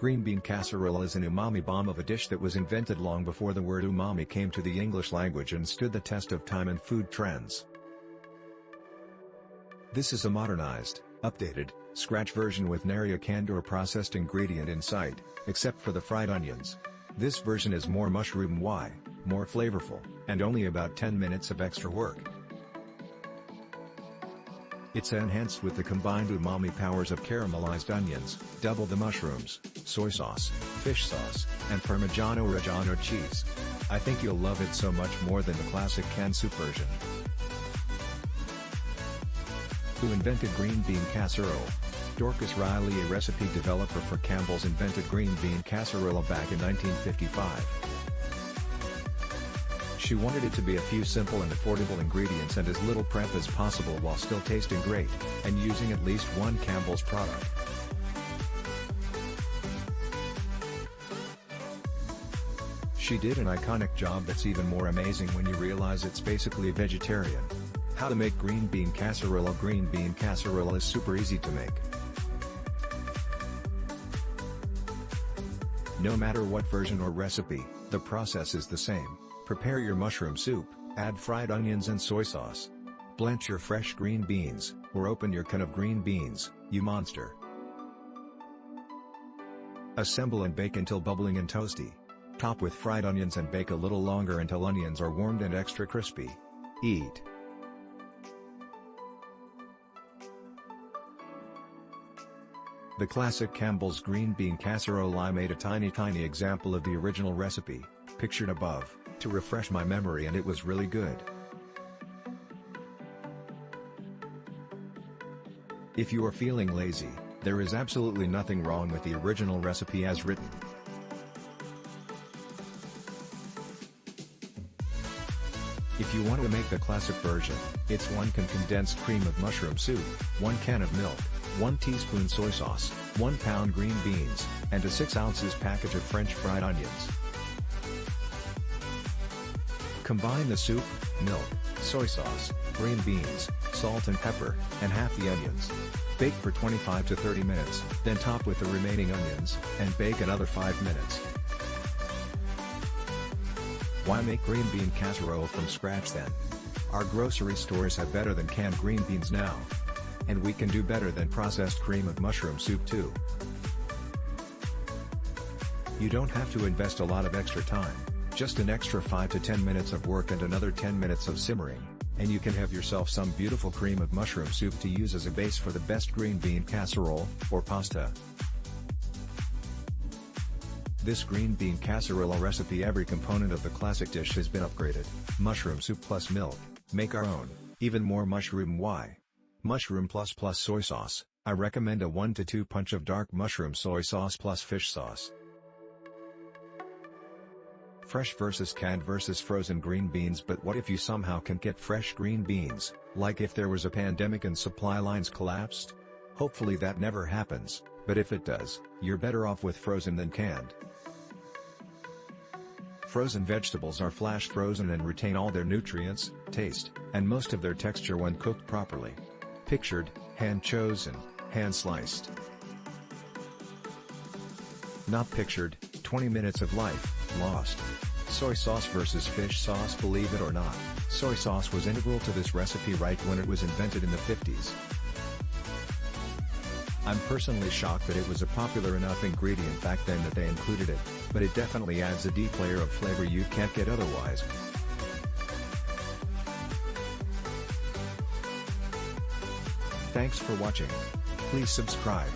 Green bean casserole is an umami bomb of a dish that was invented long before the word umami came to the English language and stood the test of time and food trends. This is a modernized, updated, scratch version with nary a canned or processed ingredient in sight, except for the fried onions. This version is more mushroom-y, more flavorful, and only about 10 minutes of extra work. It's enhanced with the combined umami powers of caramelized onions, double the mushrooms, soy sauce, fish sauce, and Parmigiano-Reggiano cheese. I think you'll love it so much more than the classic canned soup version. Who invented green bean casserole? Dorcas Riley, a recipe developer for Campbell's, invented green bean casserole back in 1955. She wanted it to be a few simple and affordable ingredients and as little prep as possible while still tasting great, and using at least one Campbell's product. She did an iconic job that's even more amazing when you realize it's basically vegetarian. How to make green bean casserole? Green bean casserole is super easy to make. No matter what version or recipe, the process is the same. Prepare your mushroom soup, add fried onions and soy sauce. Blanch your fresh green beans, or open your can of green beans, you monster. Assemble and bake until bubbling and toasty. Top with fried onions and bake a little longer until onions are warmed and extra crispy. Eat. The classic Campbell's green bean casserole. I made a tiny example of the original recipe, pictured above, to refresh my memory, and it was really good. If you are feeling lazy, there is absolutely nothing wrong with the original recipe as written. If you want to make the classic version, it's 1 can condensed cream of mushroom soup, 1 can of milk, 1 teaspoon soy sauce, 1 pound green beans, and a 6 ounces package of French fried onions. Combine the soup, milk, soy sauce, green beans, salt and pepper, and half the onions. Bake for 25 to 30 minutes, then top with the remaining onions, and bake another 5 minutes. Why make green bean casserole from scratch then? Our grocery stores have better than canned green beans now. And we can do better than processed cream of mushroom soup too. You don't have to invest a lot of extra time, just an extra 5 to 10 minutes of work and another 10 minutes of simmering, and you can have yourself some beautiful cream of mushroom soup to use as a base for the best green bean casserole, or pasta. This green bean casserole recipe, every component of the classic dish has been upgraded. Mushroom soup plus milk, make our own, even more mushroom-y. Mushroom plus soy sauce. I recommend a 1 to 2 punch of dark mushroom soy sauce plus fish sauce. Fresh versus canned versus frozen green beans. But what if you somehow can't get fresh green beans, like if there was a pandemic and supply lines collapsed? Hopefully that never happens, but if it does, you're better off with frozen than canned. Frozen vegetables are flash frozen and retain all their nutrients, taste, and most of their texture when cooked properly. Pictured, hand-chosen, hand-sliced. Not pictured, 20 minutes of life lost. Soy sauce versus fish sauce. Believe it or not, soy sauce was integral to this recipe right when it was invented in the 50s. I'm personally shocked that it was a popular enough ingredient back then that they included it, but it definitely adds a deep layer of flavor you can't get otherwise. Thanks for watching. Please subscribe.